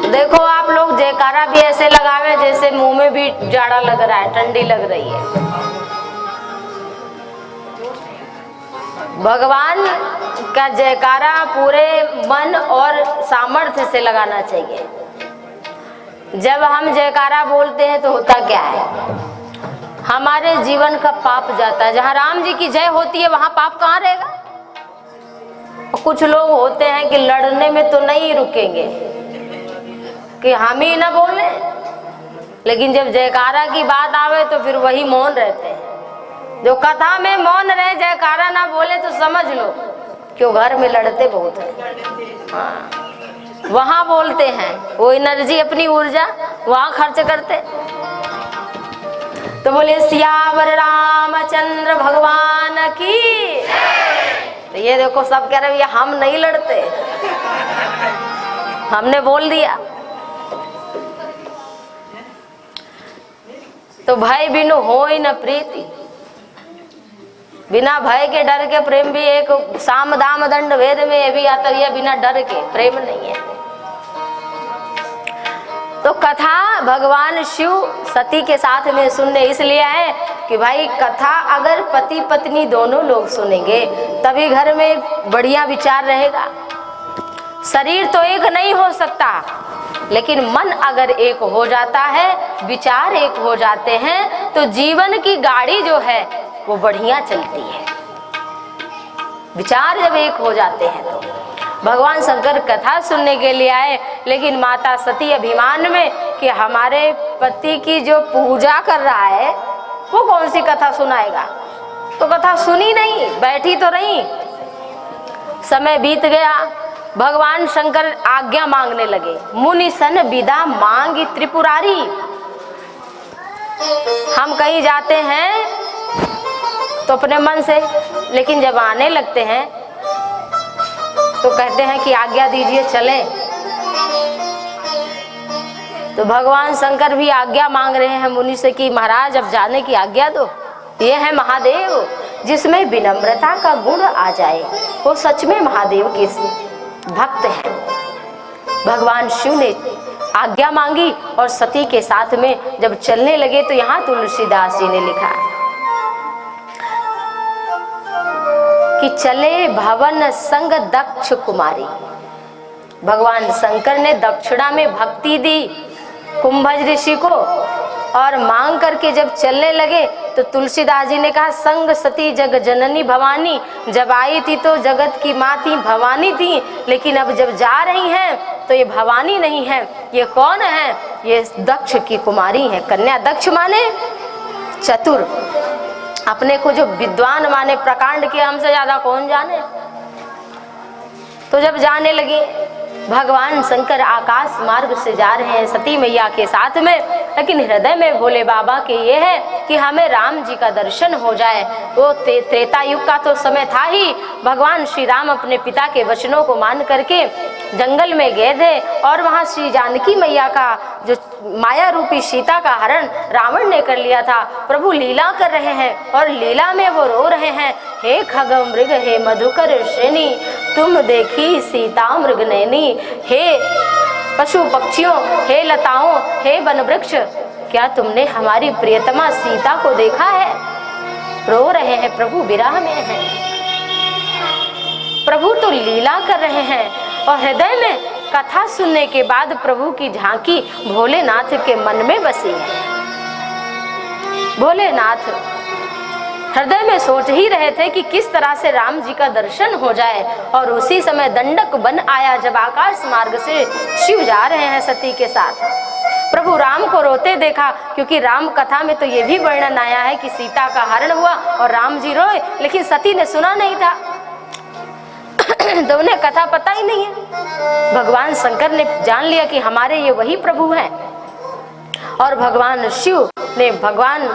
देखो आप लोग जयकारा भी ऐसे लगावे जैसे मुंह में भी जाड़ा लग रहा है, ठंडी लग रही है। भगवान का जयकारा पूरे मन और सामर्थ्य से लगाना चाहिए। जब हम जयकारा बोलते हैं तो होता क्या है, हमारे जीवन का पाप जाता है। जहाँ राम जी की जय होती है वहाँ पाप कहाँ रहेगा। कुछ लोग होते हैं कि लड़ने में तो नहीं रुकेंगे कि हम ही ना बोले, लेकिन जब जयकारा की बात आवे तो फिर वही मौन रहते हैं। जो कथा में मौन रहे, जयकारा ना बोले तो समझ लो क्यों घर में लड़ते बहुत हैं। हाँ, वहां बोलते हैं, वो एनर्जी अपनी ऊर्जा वहां खर्च करते। तो बोले सियावर रामचंद्र भगवान की। तो ये देखो सब कह रहे हैं हम नहीं लड़ते, हमने बोल दिया। तो भय बिनु होय न प्रीति, बिना भय के डर के प्रेम भी एक साम दाम दंड भेद में ये भी आता है, बिना डर के प्रेम नहीं है। तो कथा भगवान शिव सती के साथ में सुनने इसलिए है कि भाई कथा अगर पति पत्नी दोनों लोग सुनेंगे तभी घर में बढ़िया विचार रहेगा। शरीर तो एक नहीं हो सकता, लेकिन मन अगर एक हो जाता है, विचार एक हो जाते हैं, तो जीवन की गाड़ी जो है वो बढ़िया चलती है। विचार जब एक हो जाते हैं तो भगवान शंकर कथा सुनने के लिए आए, लेकिन माता सती अभिमान में कि हमारे पति की जो पूजा कर रहा है वो कौन सी कथा सुनाएगा, तो कथा सुनी नहीं, बैठी तो रही। समय बीत गया, भगवान शंकर आज्ञा मांगने लगे। मुनि सन विदा मांगी त्रिपुरारी। हम कहीं जाते हैं तो अपने मन से, लेकिन जब आने लगते हैं तो कहते हैं कि आज्ञा दीजिए चलें। तो भगवान शंकर भी आज्ञा मांग रहे हैं मुनि से कि महाराज अब जाने की आज्ञा दो। ये है महादेव, जिसमें विनम्रता का गुण आ जाए वो सच में महादेव के भक्त हैं। भगवान शिव ने आज्ञा मांगी और सती के साथ में जब चलने लगे तो यहाँ तुलसीदास जी ने लिखा कि चले भवन संग दक्ष कुमारी। भगवान शंकर ने दक्षिणा में भक्ति दी कुंभज ऋषि को, और मांग करके जब चलने लगे तो तुलसीदास जी ने कहा संग सती जग जननी भवानी। जब आई थी तो जगत की माँ थी, भवानी थी, लेकिन अब जब जा रही हैं तो ये भवानी नहीं है। ये कौन है? ये दक्ष की कुमारी है, कन्या। दक्ष माने चतुर, अपने को जो विद्वान माने, प्रकांड के हमसे ज्यादा कौन जाने। तो जब जाने लगी, भगवान शंकर आकाश मार्ग से जा रहे हैं सती मैया के साथ में, लेकिन हृदय में भोले बाबा के ये है कि हमें राम जी का दर्शन हो जाए। वो त्रेता युग का तो समय था ही। भगवान श्री राम अपने पिता के वचनों को मान करके जंगल में गए थे, और वहाँ श्री जानकी मैया का जो माया रूपी सीता का हरण रावण ने कर लिया था। प्रभु लीला कर रहे हैं और लीला में वो रो रहे हैं, हे खग मृग हे मधुकर श्रेणी, तुम देखी सीता मृग नैनी। हे पशु पक्षियों, हे लताओं, हे वन वृक्ष, क्या तुमने हमारी प्रियतमा सीता को देखा है? रो रहे हैं प्रभु, विरह में हैं। प्रभु तो लीला कर रहे हैं, और हृदय में कथा सुनने के बाद प्रभु की झांकी भोलेनाथ के मन में बसी है। भोलेनाथ हृदय में सोच ही रहे थे कि किस तरह से राम जी का दर्शन हो जाए, और उसी समय दंडक बन आया जब आकाश मार्ग से शिव जा रहे हैं सती के साथ। प्रभु राम को रोते देखा, क्योंकि राम कथा में तो ये भी वर्णन आया है कि सीता का हरण हुआ और राम जी रोए, लेकिन सती ने सुना नहीं था। तो उन्हें कथा पता ही नहीं है। भगवान शंकर ने जान लिया कि हमारे ये वही प्रभु हैं, और भगवान शिव ने भगवान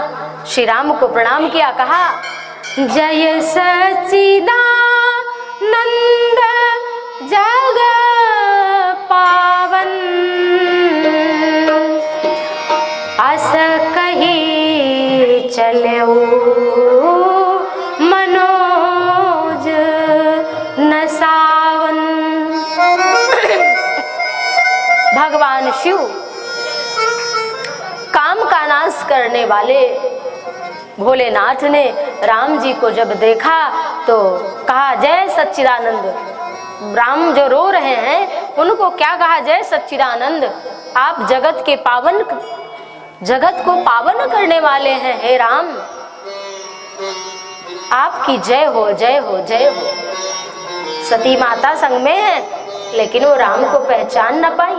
श्री राम को प्रणाम किया, कहा जय सच्चिदानंद जग पावन, अस कही चलऊ मनोज न सावन। भगवान शिव काम का नाश करने वाले भोलेनाथ ने राम जी को जब देखा तो कहा जय सच्चिदानंद। राम जो रो रहे हैं उनको क्या कहा, जय सच्चिदानंद, आप जगत को पावन करने वाले हैं, हे राम आपकी जय हो जय हो जय हो। सती माता संग में है लेकिन वो राम को पहचान न पाई।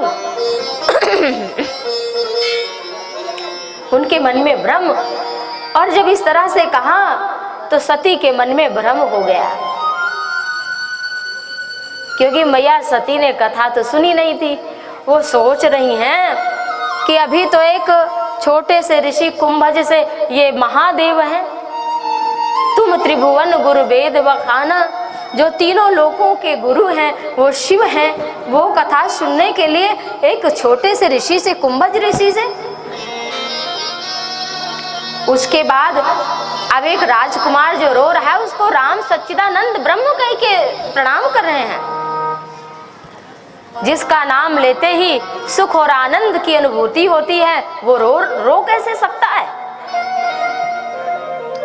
उनके मन में भ्रम, और जब इस तरह से कहा तो सती के मन में भ्रम हो गया, क्योंकि मैया सती ने कथा तो सुनी नहीं थी। वो सोच रही हैं कि अभी तो एक छोटे से ऋषि कुंभज से ये महादेव हैं, तुम त्रिभुवन गुरु वेद बखाना, जो तीनों लोकों के गुरु हैं वो शिव हैं, वो कथा सुनने के लिए एक छोटे से ऋषि से, कुंभज ऋषि से। उसके बाद अब एक राजकुमार जो रो रहा है उसको राम सच्चिदानंद ब्रह्म कह के प्रणाम कर रहे हैं। जिसका नाम लेते ही सुख और आनंद की अनुभूति होती है वो रो कैसे सकता है।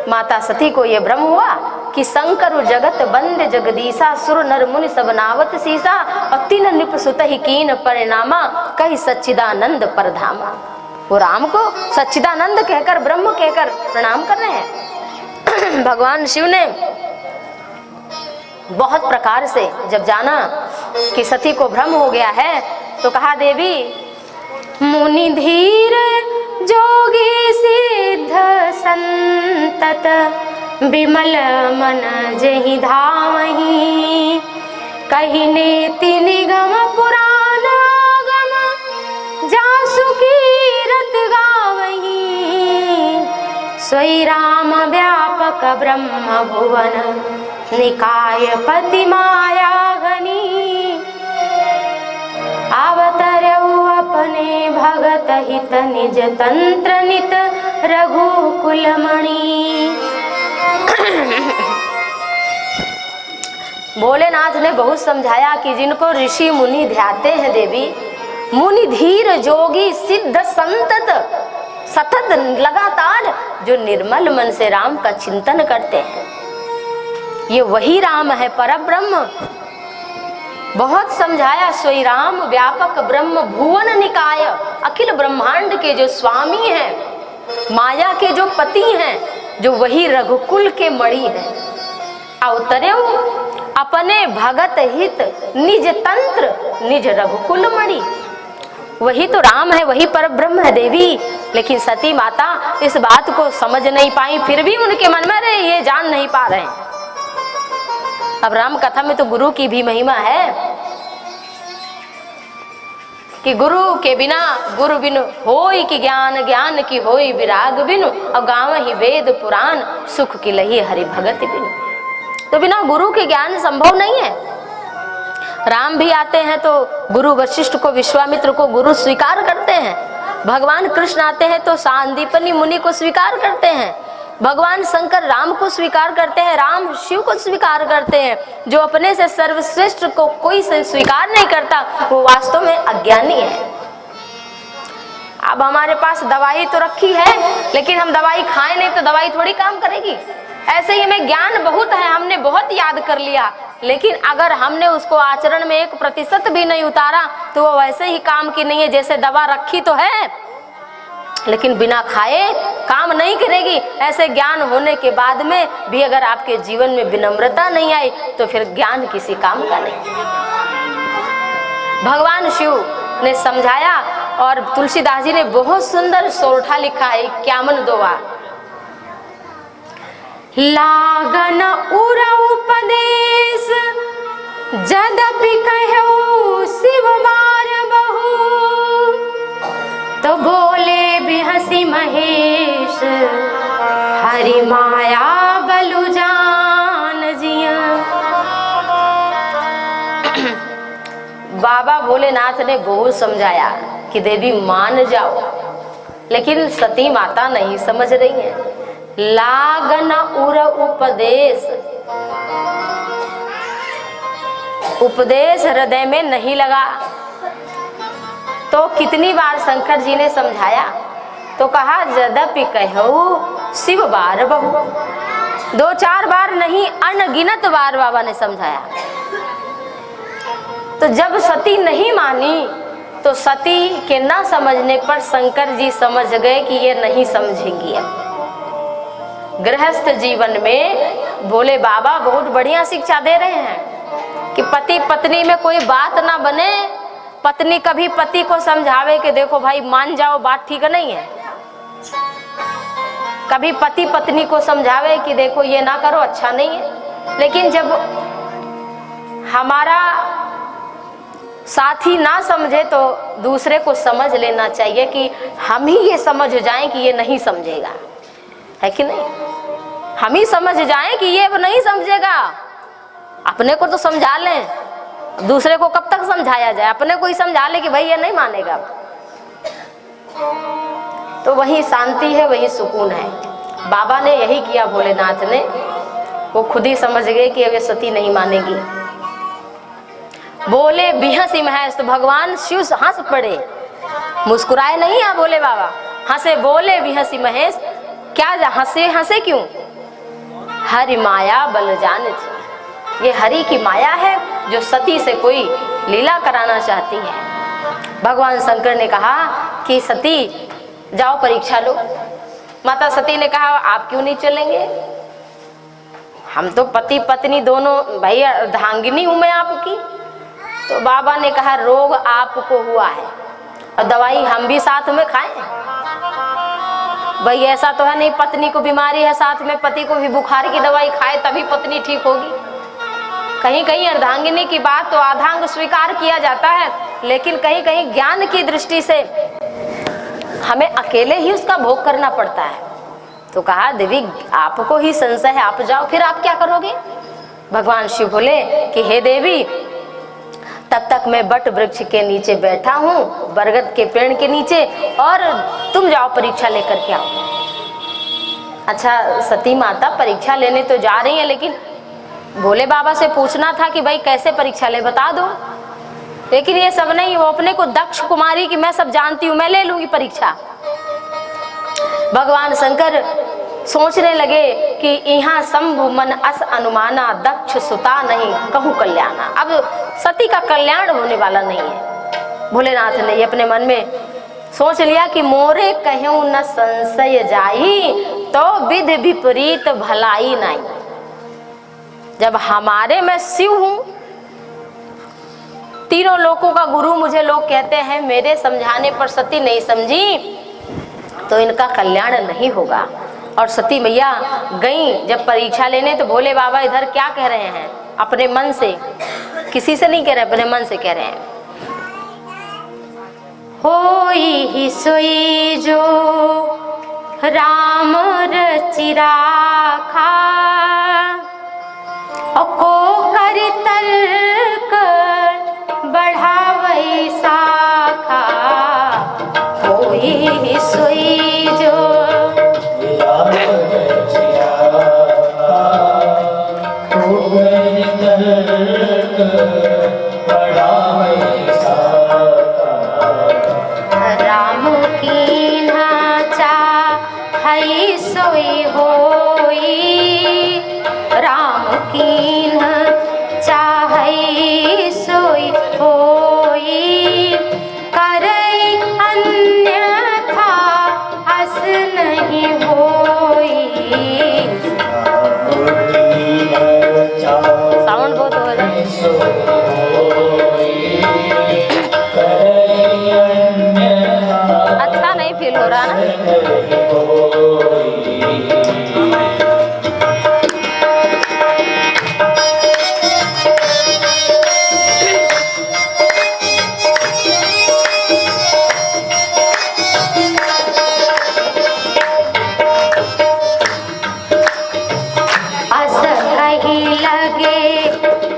माता सती को यह भ्रम हुआ कि शंकर जगत बंद जगदीसा, सुर नर मुनि सब नावत सीसा, और तीन निप सुत ही कीन परिणामा, कही सच्चिदानंद परधामा। वो राम को सच्चिदानंद कहकर, ब्रह्म कहकर प्रणाम कर रहे हैं। भगवान शिव ने बहुत प्रकार से जब जाना कि सती को भ्रम हो गया है तो कहा, देवी मुनि धीर जोगी सिद्ध संतत, विमल मन जहि धामहि, कहि नेति निगम पुराण गम, जासु कीरत गावहि, सोई राम व्यापक ब्रह्म भुवन, निकाय पति माया घनी, अवतरऊ अपने भगत हित, निज तंत्र नित रघुकुल मणि। भोलेनाथ ने बहुत समझाया कि जिनको ऋषि मुनि ध्याते हैं देवी, मुनि धीर जोगी सिद्ध संतत, सतत लगातार जो निर्मल मन से राम का चिंतन करते हैं, ये वही राम है, परब्रह्म। बहुत समझाया, सोई राम व्यापक ब्रह्म भुवन निकाय, अखिल ब्रह्मांड के जो स्वामी हैं, माया के जो पति हैं, जो वही रघुकुल के मणि हैं। अवतरे अपने भगत हित, निज तंत्र निज रघुकुल मणि, वही तो राम है, वही परब्रह्म है देवी। लेकिन सती माता इस बात को समझ नहीं पाई, फिर भी उनके मन में रहे, ये जान नहीं पा रहे हैं। अब राम कथा में तो गुरु की भी महिमा है कि गुरु के बिना गुरु बिनु होई कि ज्ञान, ज्ञान की होई विराग बिनु, और गाँव ही वेद पुराण, सुख की लही हरि भगत बिनु। तो बिना गुरु के ज्ञान संभव नहीं है। राम भी आते हैं तो गुरु वशिष्ठ को, विश्वामित्र को गुरु स्वीकार करते हैं। भगवान कृष्ण आते हैं तो सांदीपनि मुनि को स्वीकार करते हैं। भगवान शंकर राम को स्वीकार करते हैं, राम शिव को स्वीकार करते हैं। जो अपने से सर्वश्रेष्ठ को कोई स्वीकार नहीं करता वो वास्तव में अज्ञानी है। अब हमारे पास दवाई तो रखी है, लेकिन हम दवाई खाएं नहीं तो दवाई थोड़ी काम करेगी। ऐसे ही हमें ज्ञान बहुत है, हमने बहुत याद कर लिया, लेकिन अगर हमने उसको आचरण में 1% भी नहीं उतारा तो वो वैसे ही काम की नहीं है। जैसे दवा रखी तो है लेकिन बिना खाए काम नहीं करेगी, ऐसे ज्ञान होने के बाद में भी अगर आपके जीवन में विनम्रता नहीं आई तो फिर ज्ञान किसी काम का नहीं। भगवान शिव ने समझाया, और तुलसीदास जी ने बहुत सुंदर सोरठा लिखा है 51 दोहा। लागन उर उपदेश जदपि कहऊ शिव बार बहु, तो बोले बिहसी महेश हरि माया बलु जान जिया। बाबा भोलेनाथ ने बहुत समझाया कि देवी मान जाओ, लेकिन सती माता नहीं समझ रही है। लागन उर उपदेश, उपदेश हृदय में नहीं लगा। तो कितनी बार शंकर जी ने समझाया, तो कहा यद्यपि कहूँ शिव बार बहु, 2-4 बार नहीं अनगिनत बार बाबा ने समझाया। तो जब सती नहीं मानी तो सती के ना समझने पर शंकर जी समझ गए कि ये नहीं समझेंगी। अब गृहस्थ जीवन में भोले बाबा बहुत बढ़िया शिक्षा दे रहे हैं कि पति पत्नी में कोई बात ना बने, पत्नी कभी पति को समझावे कि देखो भाई मान जाओ, बात ठीक नहीं है। कभी पति पत्नी को समझावे कि देखो ये ना करो, अच्छा नहीं है। लेकिन जब हमारा साथी ना समझे तो दूसरे को समझ लेना चाहिए कि हम ही ये समझ जाएं कि ये नहीं समझेगा, है कि नहीं? हम ही समझ जाएं कि ये नहीं समझेगा। अपने को तो समझा लें, दूसरे को कब तक समझाया जाए? अपने को ही समझा ले कि भाई ये नहीं मानेगा, तो वही शांति है, वही सुकून है। बाबा ने यही किया, भोलेनाथ ने। वो खुद ही समझ गए कि अब ये सती नहीं मानेगी। बोले बिहसी महेश, तो भगवान शिव हंस पड़े, मुस्कुराए नहीं है बोले बाबा, हंसे। बोले बिहसी महेश, क्या हंसे? हंसे क्यों? हरि माया बल जान जी, ये हरि की माया है जो सती से कोई लीला कराना चाहती है। भगवान शंकर ने कहा कि सती जाओ परीक्षा लो। माता सती ने कहा आप क्यों नहीं चलेंगे? हम तो पति पत्नी दोनों, भाई अर्धांगिनी हूं मैं आपकी। तो बाबा ने कहा रोग आपको हुआ है और दवाई हम भी साथ में खाएं। भाई ऐसा तो है नहीं पत्नी को बीमारी है साथ में पति को भी बुखार की दवाई खाए तभी पत्नी ठीक होगी। कहीं कहीं अर्धांगिनी की बात तो आधांग स्वीकार किया जाता है, लेकिन कहीं कहीं ज्ञान की दृष्टि से हमें अकेले ही उसका भोग करना पड़ता है। तो कहा देवी आपको ही संशय है, आप जाओ, फिर आप क्या करोगे? भगवान शिव बोले कि हे देवी, तब तक मैं बट वृक्ष के नीचे बैठा हूँ, बरगद के पेड़ के नीचे, और तुम जाओ परीक्षा लेकर के आओ। अच्छा सती माता परीक्षा लेने तो जा रही है, लेकिन भोले बाबा से पूछना था कि भाई कैसे परीक्षा ले, बता दो। लेकिन ये सब नहीं, वो अपने को दक्ष कुमारी की मैं सब जानती हूँ, मैं ले लूंगी परीक्षा। भगवान शंकर सोचने लगे कि यहाँ शंभु मन अस अनुमाना, दक्ष सुता नहीं कहूँ कल्याणा। अब सती का कल्याण होने वाला नहीं है। भोलेनाथ ने ये अपने मन में सोच लिया कि मोरे कहूँ न संशय जाई, तो विधि विपरीत भलाई नहीं। जब हमारे मैं शिव हूँ, तीनों लोकों का गुरु मुझे लोग कहते हैं, मेरे समझाने पर सती नहीं समझी तो इनका कल्याण नहीं होगा। और सती मैया गई जब परीक्षा लेने, तो भोले बाबा इधर क्या कह रहे हैं अपने मन से, किसी से नहीं कह रहे, अपने मन से कह रहे हैं। होई ही सोई जो राम रचि राखा, को कर तर्क बढ़ावै शाखा। होई ही सोई जो राम की नाचा है सोई होई, राम की नाचा है सोई होई। करई अन्यथा अस नहीं होई। साउंड बहुत हो रहा है। अच्छा नहीं फील हो रहा ना।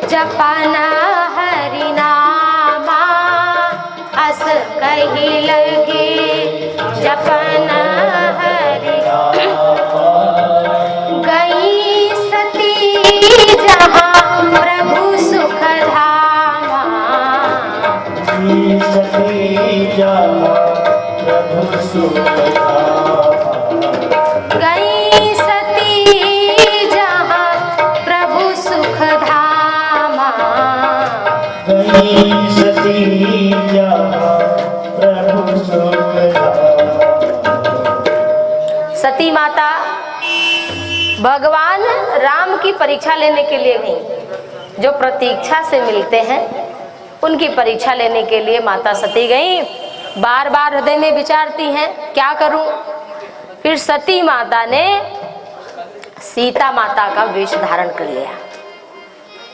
जपना हरि नामा, अस कही लगे जपना हरि। गई सती जहाँ प्रभु सुख धामा, सती जहाँ प्रभु सुख गई सती जहाँ प्रभु सुख धामा, गई सती जहाँ प्रभु सुख सती माता भगवान राम की परीक्षा लेने के लिए गई। जो प्रतीक्षा से मिलते हैं उनकी परीक्षा लेने के लिए माता सती गई। बार बार हृदय में विचारती हैं क्या करूं। फिर सती माता ने सीता माता का वेश धारण कर लिया,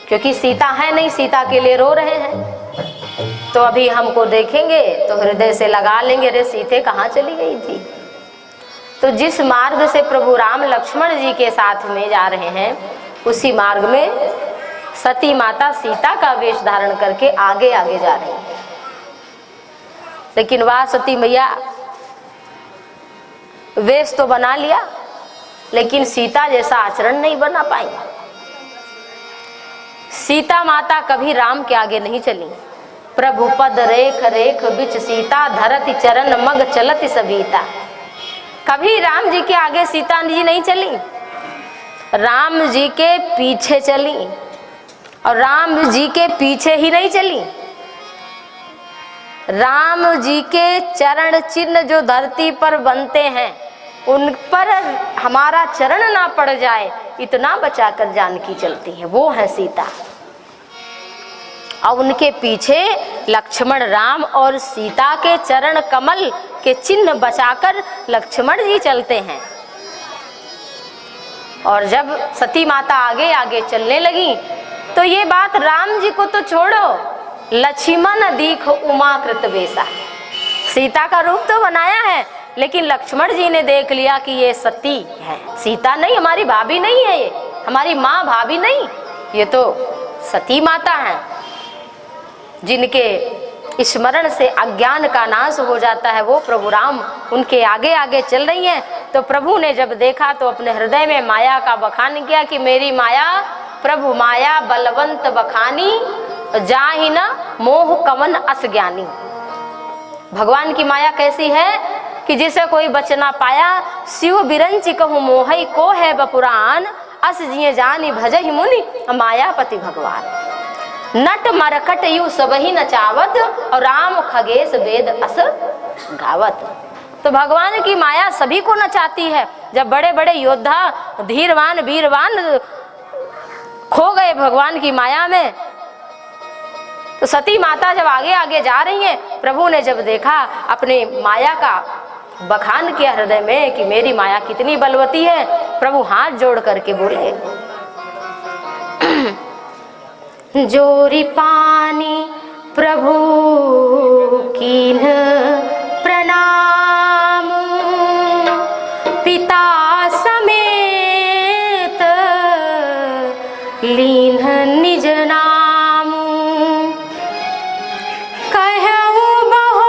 क्योंकि सीता है नहीं, सीता के लिए रो रहे हैं। तो अभी हमको देखेंगे तो हृदय से लगा लेंगे, रे सीते कहाँ चली गई थी। तो जिस मार्ग से प्रभु राम लक्ष्मण जी के साथ में जा रहे हैं, उसी मार्ग में सती माता सीता का वेश धारण करके आगे आगे जा रही है। लेकिन वह सती मैया वेश तो बना लिया, लेकिन सीता जैसा आचरण नहीं बना पाई। सीता माता कभी राम के आगे नहीं चली। प्रभु पद रेख रेख बिच सीता, धरती चरण मग चलती सबीता। कभी राम जी के आगे सीता जी नहीं चली, राम जी के पीछे चली। और राम जी के पीछे ही नहीं चली, राम जी के चरण चिन्ह जो धरती पर बनते हैं उन पर हमारा चरण ना पड़ जाए, इतना बचाकर जानकी चलती है, वो है सीता। और उनके पीछे लक्ष्मण राम और सीता के चरण कमल के चिन्ह बचाकर लक्ष्मण जी चलते हैं। और जब सती माता आगे आगे चलने लगी तो ये बात राम जी को तो छोड़ो, लक्ष्मण दीख उमा कृत बेसा। सीता का रूप तो बनाया है, लेकिन लक्ष्मण जी ने देख लिया कि ये सती है, सीता नहीं, हमारी भाभी नहीं है, ये हमारी माँ भाभी नहीं, ये तो सती माता है। जिनके स्मरण से अज्ञान का नाश हो जाता है, वो प्रभु राम उनके आगे आगे चल रही हैं। तो प्रभु ने जब देखा तो अपने हृदय में माया का बखान किया कि मेरी माया प्रभु माया बलवंत बखानी, जाहि न मोह कवन अस ज्ञानी। भगवान की माया कैसी है कि जिसे कोई बच ना पाया, शिव बिरंचि कहूँ मोहई को है बपुरान, अस जिये जानी भजहि मुनि मायापति भगवान। नट मरकट यू सबही नचावत, और राम खगेश वेद अस गावत। तो भगवान की माया सभी को नचाती है। जब बड़े बड़े योद्धा धीरवान वीरवान खो गए भगवान की माया में, तो सती माता जब आगे आगे जा रही हैं, प्रभु ने जब देखा अपने माया का बखान किया हृदय में कि मेरी माया कितनी बलवती है, प्रभु हाथ जोड़ करके बोले जोरी पानी प्रभु कीन प्रणाम, पिता समेत लीन निज नाम। कहूँ बहोरी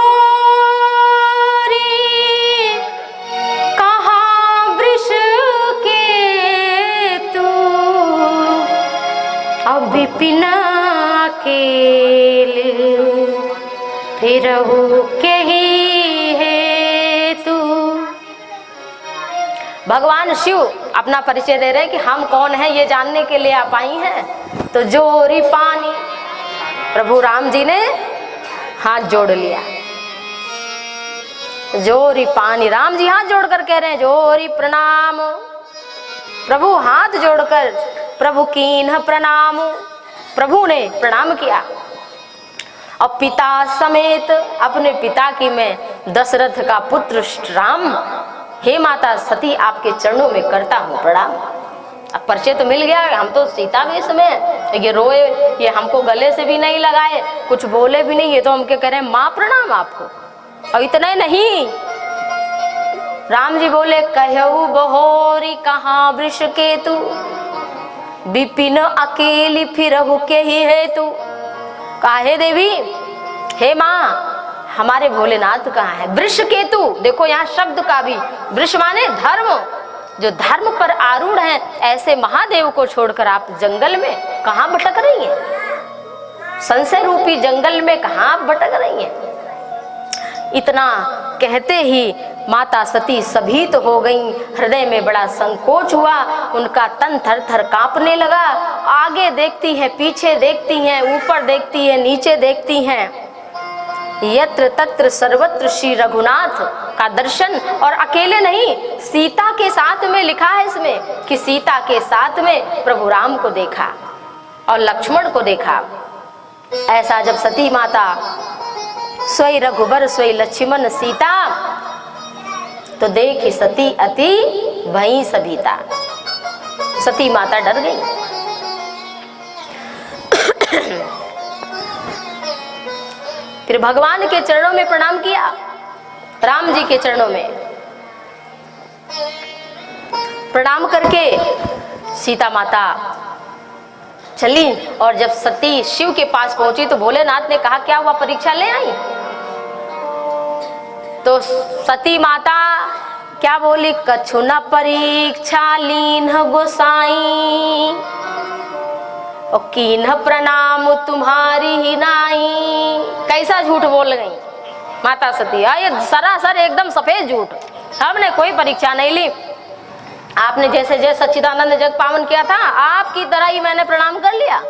कहाँ वृष के तू, अब विपिन अकेल फिरहु के ही है तू। भगवान शिव अपना परिचय दे रहे हैं कि हम कौन हैं ये जानने के लिए आप आई हैं। तो जोरी पानी, प्रभु राम जी ने हाथ जोड़ लिया। जोरी पानी, राम जी हाथ जोड़कर कह रहे हैं जोरी प्रणाम। प्रभु हाथ जोड़कर प्रभु कीन्ह प्रणाम, प्रभु ने प्रणाम किया। और पिता समेत, अपने पिता की मैं दशरथ का पुत्र राम, हे माता सती आपके चरणों में करता हूँ प्रणाम। अब परिचय तो मिल गया, हम तो सीता वेश में, ये रोए, ये हमको गले से भी नहीं लगाए, कुछ बोले भी नहीं, ये तो हमके कह रहे हैं माँ प्रणाम आपको। और इतना ही नहीं, राम जी बोले कहऊ बहोरी कहाँ वृष के तू, विपिन अकेली फिरहु के ही है तू। काहे देवी, हे माँ हमारे भोलेनाथ कहाँ है। वृष केतु, देखो यहाँ शब्द का भी, वृष माने धर्म, जो धर्म पर आरूढ़ हैं, ऐसे महादेव को छोड़कर आप जंगल में कहाँ भटक रही हैं, संशय रूपी जंगल में कहाँ भटक रही इतना कहते ही माता सती सभीत हो गईं। हृदय में बड़ा संकोच हुआ, उनका तन थर थर कांपने लगा। आगे देखती हैं, पीछे देखती हैं, ऊपर देखती हैं, नीचे देखती हैं। यत्र तत्र सर्वत्र श्री रघुनाथ का दर्शन, और अकेले नहीं, सीता के साथ में लिखा है इसमें कि सीता के साथ में प्रभु राम को देखा और लक्ष्मण को देखा। ऐसा जब सती माता सोई रघुबर सोई लक्ष्मण सीता, तो देखी सती अति भई सभीता। सती माता डर गई। फिर भगवान के चरणों में प्रणाम किया, राम जी के चरणों में प्रणाम करके सीता माता चली। और जब सती शिव के पास पहुंची तो भोलेनाथ ने कहा, क्या हुआ, परीक्षा ले आई? तो सती माता क्या बोली, कछु न परीक्षा लीन गोसाई, और कीन्ह प्रणाम तुम्हारी ही नाई। कैसा झूठ बोल गई माता सती, ये सरासर एकदम सफेद झूठ। हमने कोई परीक्षा नहीं ली, आपने जैसे जैसे सच्चिदानंद जग पावन किया था, आपकी तरह ही मैंने प्रणाम कर लिया।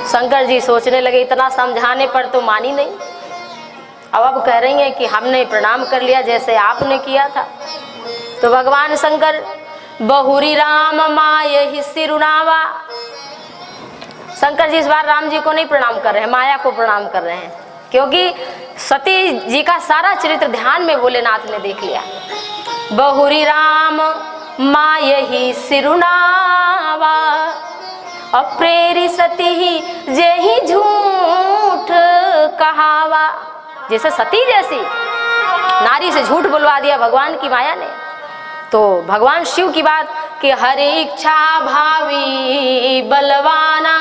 शंकर जी सोचने लगे, इतना समझाने पर तो मानी नहीं, अब कह रही हैं कि हमने प्रणाम कर लिया जैसे आपने किया था। तो भगवान शंकर, बहुरी राम माय ही सिरुनावा। शंकर जी इस बार राम जी को नहीं प्रणाम कर रहे हैं, माया को प्रणाम कर रहे हैं, क्योंकि सती जी का सारा चरित्र ध्यान में भोलेनाथ ने देख लिया। बहुरी राम माय ही सिरुनावा, अप्रेरी सती ही जे ही झूठ कहावा। जैसे सती जैसी नारी से झूठ बुलवा दिया भगवान की माया ने। तो भगवान शिव की बात कि हरि इच्छा भावी बलवाना,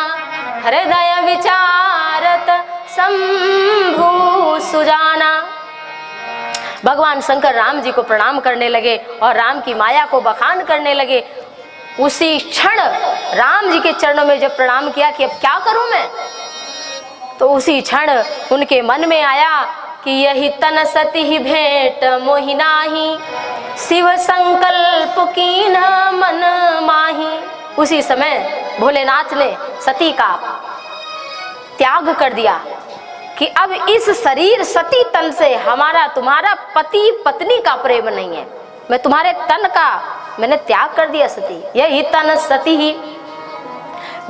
हृदय विचारत शंभु सुजाना। भगवान शंकर राम जी को प्रणाम करने लगे और राम की माया को बखान करने लगे। उसी क्षण राम जी के चरणों में जब प्रणाम किया कि अब क्या करूं मैं, तो उसी क्षण उनके मन में आया कि यही तन सती ही भेंट मोहि नाही, शिव संकल्प कीन मन माही। उसी समय भोलेनाथ ने सती का त्याग कर दिया कि अब इस शरीर सती तन से हमारा तुम्हारा पति पत्नी का प्रेम नहीं है, मैं तुम्हारे तन का मैंने त्याग कर दिया सती। यही तन सती ही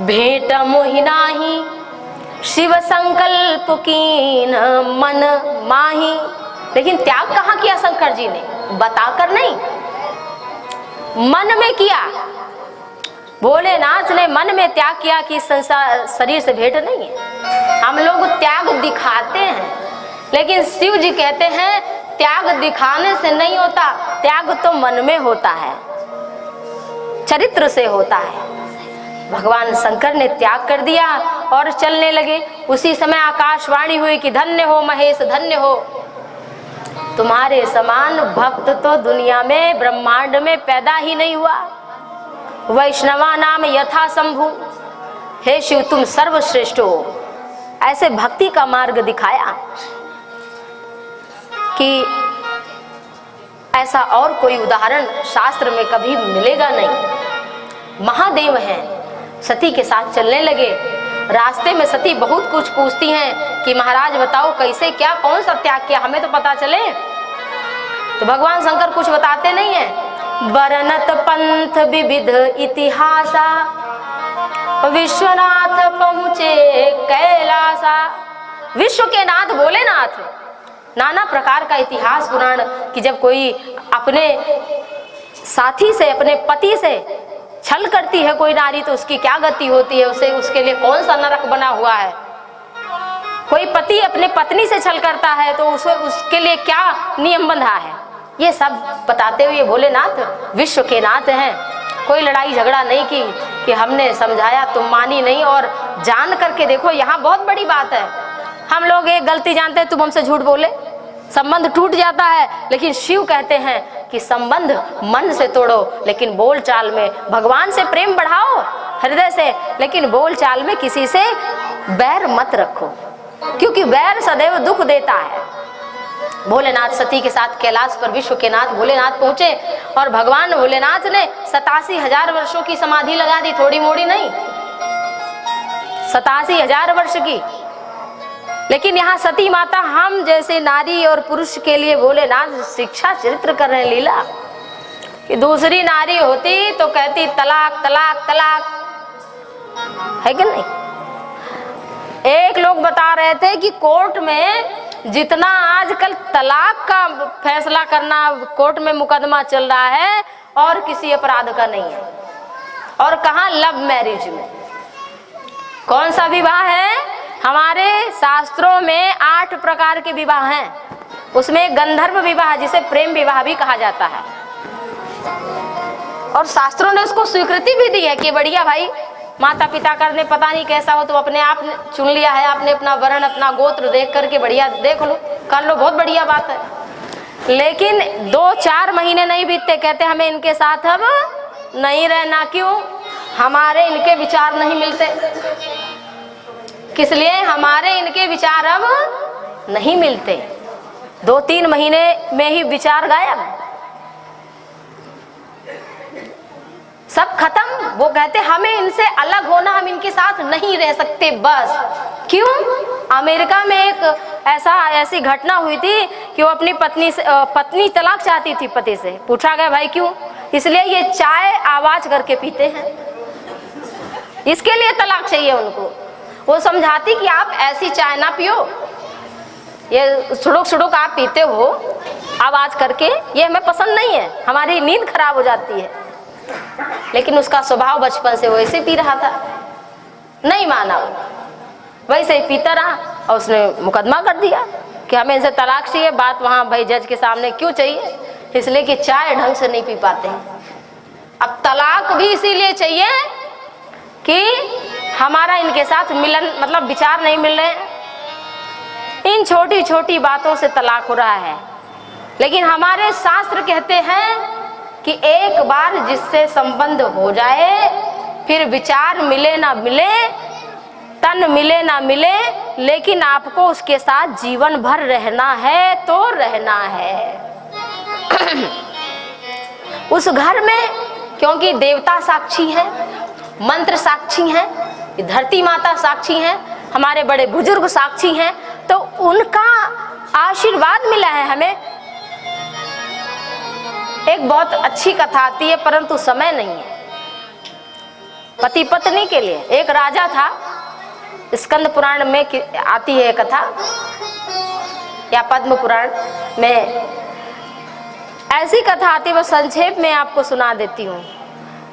भेंट मोहि नाही, शिव संकल्प कीन मन माही। लेकिन त्याग कहाँ किया शंकर जी ने, बताकर नहीं, मन में किया। भोलेनाथ ने मन में त्याग किया कि संसार शरीर से भेंट नहीं है। हम लोग त्याग दिखाते हैं, लेकिन शिव जी कहते हैं त्याग दिखाने से नहीं होता, त्याग तो मन में होता है, चरित्र से होता है। भगवान शंकर ने त्याग कर दिया और चलने लगे। उसी समय आकाशवाणी हुई कि धन्य हो महेश, धन्य हो, तुम्हारे समान भक्त तो दुनिया में ब्रह्मांड में पैदा ही नहीं हुआ। वैष्णवा नाम यथा शंभु, हे शिव तुम सर्वश्रेष्ठ हो। ऐसे भक्ति का मार्ग दिखाया कि ऐसा और कोई उदाहरण शास्त्र में कभी मिलेगा नहीं। महादेव हैं, सती के साथ चलने लगे। रास्ते में सती बहुत कुछ पूछती हैं कि महाराज बताओ कैसे, क्या, कौन सा त्याग किया, हमें तो पता चले। तो भगवान शंकर कुछ बताते नहीं हैं। बरनत पंथ विविध इतिहासा, विश्वनाथ पहुँचे कैलासा। विश्व के नाथ भोलेनाथ, नाना प्रकार का इतिहास पुराण कि जब कोई अपने साथी से, अपने पति से छल करती है कोई नारी तो उसकी क्या गति होती है, उसे उसके लिए कौन सा नरक बना हुआ है। कोई पति अपने पत्नी से छल करता है तो उसके लिए क्या नियम बंधा है। ये सब बताते हुए भोलेनाथ विश्व के नाथ हैं। कोई लड़ाई झगड़ा नहीं की कि हमने समझाया तुम मानी नहीं, और जान करके देखो यहाँ बहुत बड़ी बात है। हम लोग एक गलती जानते हैं, तुम हमसे झूठ बोले, संबंध टूट जाता है। लेकिन शिव कहते हैं कि संबंध मन से तोड़ो, लेकिन बोलचाल में भगवान से प्रेम बढ़ाओ हृदय से, लेकिन बोलचाल में किसी से बैर मत रखो, क्योंकि बैर सदैव दुख देता है। भोलेनाथ सती के साथ कैलाश पर विश्व के नाथ भोलेनाथ पहुंचे और भगवान भोलेनाथ ने 87,000 वर्षों की समाधि लगा दी, थोड़ी मोड़ी नहीं, 87,000 वर्ष की। लेकिन यहाँ सती माता हम जैसे नारी और पुरुष के लिए भोलेनाथ शिक्षा चरित्र कर रहे हैं लीला, कि दूसरी नारी होती तो कहती तलाक तलाक तलाक, है कि नहीं। एक लोग बता रहे थे कि कोर्ट में जितना आजकल तलाक का फैसला करना कोर्ट में मुकदमा चल रहा है और किसी अपराध का नहीं है, और कहाँ लव मैरिज में। कौन सा विवाह है? हमारे शास्त्रों में 8 प्रकार के विवाह हैं, उसमें गंधर्व विवाह जिसे प्रेम विवाह भी कहा जाता है, और शास्त्रों ने उसको स्वीकृति भी दी है कि बढ़िया भाई, माता पिता करने पता नहीं कैसा हो तो अपने आप चुन लिया है, आपने अपना वर्ण अपना गोत्र देख करके बढ़िया देख लो कर लो, बहुत बढ़िया बात है। लेकिन 2-4 महीने नहीं बीतते कहते हमें इनके साथ अब नहीं रहना। क्यों? हमारे इनके विचार नहीं मिलते। किस लिए? हमारे इनके विचार अब नहीं मिलते। 2-3 महीने में ही विचार गायब, सब खत्म। वो कहते हमें इनसे अलग होना, हम इनके साथ नहीं रह सकते बस। क्यों? अमेरिका में एक ऐसी घटना हुई थी कि वो अपनी पत्नी तलाक चाहती थी पति से। पूछा गया भाई क्यों? इसलिए ये चाय आवाज करके पीते हैं, इसके लिए तलाक चाहिए उनको। वो समझाती कि आप ऐसी चाय ना पियो, ये सुड़ुक सुड़ुक आप पीते हो आवाज करके, ये हमें पसंद नहीं है, हमारी नींद खराब हो जाती है। लेकिन उसका स्वभाव बचपन से वैसे पी रहा था, नहीं माना, वैसे ही पीता रहा और उसने मुकदमा कर दिया कि हमें इनसे तलाक चाहिए। बात वहाँ भाई जज के सामने क्यों चाहिए? इसलिए कि चाय ढंग से नहीं पी पाते हैं। अब तलाक भी इसीलिए चाहिए कि हमारा इनके साथ मिलन मतलब विचार नहीं मिल रहे हैं। इन छोटी छोटी बातों से तलाक हो रहा है। लेकिन हमारे शास्त्र कहते हैं कि एक बार जिससे संबंध हो जाए, फिर विचार मिले ना मिले, तन मिले ना मिले, लेकिन आपको उसके साथ जीवन भर रहना है तो रहना है उस घर में। क्योंकि देवता साक्षी हैं, मंत्र साक्षी हैं, धरती माता साक्षी हैं, हमारे बड़े बुजुर्ग साक्षी हैं, तो उनका आशीर्वाद मिला है हमें। एक बहुत अच्छी कथा आती है परंतु समय नहीं है। पति पत्नी के लिए एक राजा था, स्कंद पुराण में आती है कथा या पद्म पुराण में ऐसी कथा आती है। वो संक्षेप में आपको सुना देती हूँ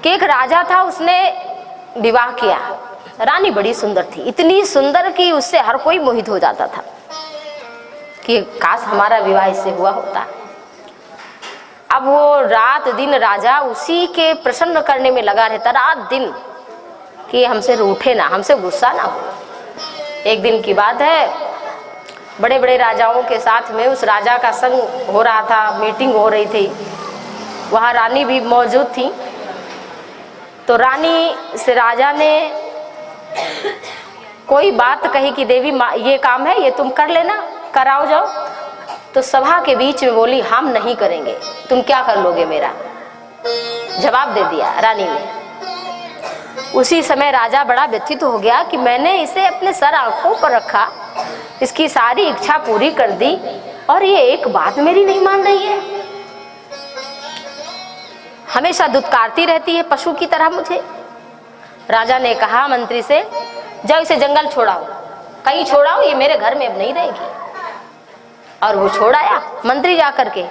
कि एक राजा था, उसने विवाह किया। रानी बड़ी सुंदर थी, इतनी सुंदर कि उससे हर कोई मोहित हो जाता था कि काश हमारा विवाह इससे हुआ होता। अब वो रात दिन राजा उसी के प्रसन्न करने में लगा रहता, रात दिन, कि हमसे रूठे ना, हमसे गुस्सा ना हो। एक दिन की बात है, बड़े बड़े राजाओं के साथ में उस राजा का संग हो रहा था, मीटिंग हो रही थी, वहाँ रानी भी मौजूद थी। तो रानी से राजा ने कोई बात कही कि देवी ये काम है, ये तुम कर लेना, कराओ जाओ। तो सभा के बीच में बोली हम नहीं करेंगे, तुम क्या कर लोगे मेरा, जवाब दे दिया रानी ने। उसी समय राजा बड़ा व्यथित हो गया कि मैंने इसे अपने सर आंखों पर रखा, इसकी सारी इच्छा पूरी कर दी और ये एक बात मेरी नहीं मान रही है, हमेशा दुत्कारती रहती है पशु की तरह मुझे। राजा ने कहा मंत्री से, जाओ इसे जंगल छोड़ाओ, कहीं छोड़ाओ, ये मेरे घर में अब नहीं रहेगी। और वो छोड़ाया मंत्री जा करके।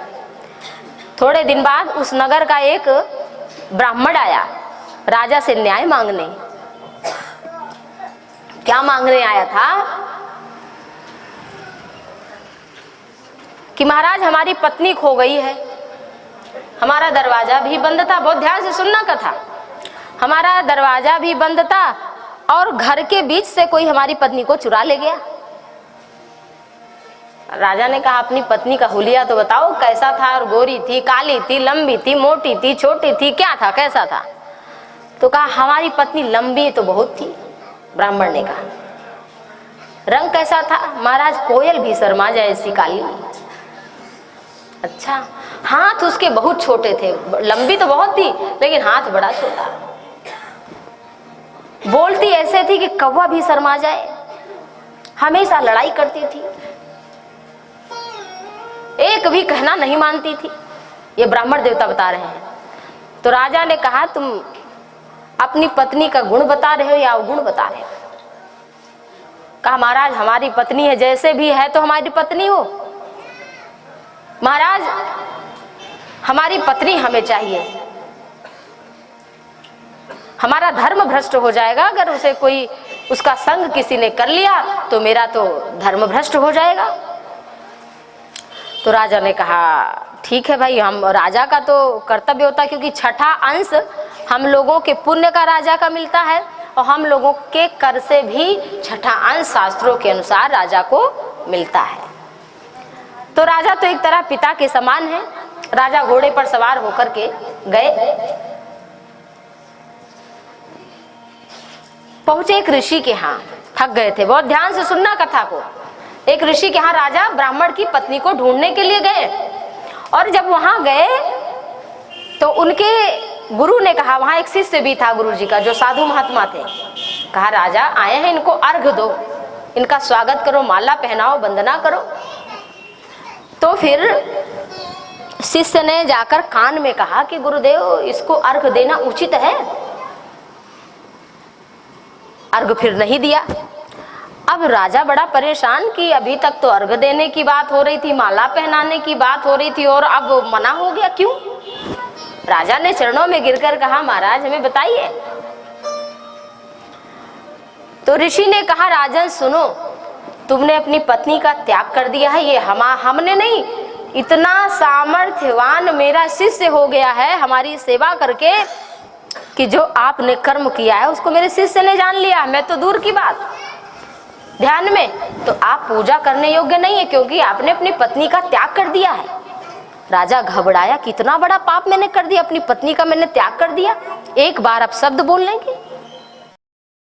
थोड़े दिन बाद उस नगर का एक ब्राह्मण आया राजा से न्याय मांगने। क्या मांगने आया था कि महाराज हमारी पत्नी खो गई है, हमारा दरवाजा भी बंद था, बहुत ध्यान से सुनना कथा, हमारा दरवाजा भी बंद था और घर के बीच से कोई हमारी पत्नी को चुरा ले गया। राजा ने कहा अपनी पत्नी का हुलिया तो बताओ, कैसा था, और गोरी थी, काली थी, लंबी थी, मोटी थी, छोटी थी, क्या था, कैसा था? तो कहा हमारी पत्नी लंबी तो बहुत थी। ब्राह्मण ने कहा रंग कैसा था? महाराज कोयल भी शर्मा जाए ऐसी काली। अच्छा, हाथ उसके बहुत छोटे थे, लंबी तो बहुत थी लेकिन हाथ बड़ा छोटा। बोलती ऐसे थी कि कौवा भी शर्मा जाए, हमेशा लड़ाई करती थी, एक भी कहना नहीं मानती थी। ये ब्राह्मण देवता बता रहे हैं। तो राजा ने कहा, तुम अपनी पत्नी का गुण बता रहे हो या अवगुण बता रहे हो? कहा, महाराज हमारी पत्नी है, जैसे भी है तो हमारी पत्नी हो। महाराज हमारी पत्नी हमें चाहिए, हमारा धर्म भ्रष्ट हो जाएगा अगर उसे कोई, उसका संग किसी ने कर लिया तो मेरा तो धर्म भ्रष्ट हो जाएगा। तो राजा ने कहा, ठीक है भाई, हम राजा का तो कर्तव्य होता है, क्योंकि छठा अंश हम लोगों के पुण्य का राजा का मिलता है और हम लोगों के कर से भी छठा अंश शास्त्रों के अनुसार राजा को मिलता है। तो राजा तो एक तरह पिता के समान है। राजा घोड़े पर सवार होकर के गए, पहुंचे एक ऋषि के यहाँ। थक गए थे, बहुत ध्यान से सुनना कथा को। एक ऋषि के यहाँ राजा ब्राह्मण की पत्नी को ढूंढने के लिए गए, और जब वहां गए तो उनके गुरु ने कहा, वहां एक शिष्य भी था गुरु जी का जो साधु महात्मा थे। कहा, राजा आए हैं, इनको अर्घ दो, इनका स्वागत करो, माला पहनाओ, वंदना करो। तो फिर शिष्य ने जाकर कान में कहा कि गुरुदेव, इसको अर्घ देना उचित है? अर्घ फिर नहीं दिया। अब राजा बड़ा परेशान कि अभी तक तो अर्घ देने की बात हो रही थी, माला पहनाने की बात हो रही थी, और अब मना हो गया, क्यों? राजा ने चरणों में गिरकर कहा, महाराज हमें बताइए। तो ऋषि ने कहा, राजन सुनो, तुमने अपनी पत्नी का त्याग कर दिया है, ये हमने नहीं, इतना सामर्थ्यवान मेरा शिष्य हो गया है हमारी सेवा करके कि जो आपने कर्म किया है उसको मेरे शिष्य ने जान लिया, मैं तो दूर की बात। ध्यान में, तो आप पूजा करने योग्य नहीं है, क्योंकि आपने अपनी पत्नी का त्याग कर दिया है। राजा घबराया, कितना बड़ा पाप मैंने कर दिया, अपनी पत्नी का मैंने त्याग कर दिया, एक बार आप शब्द बोल लेंगे?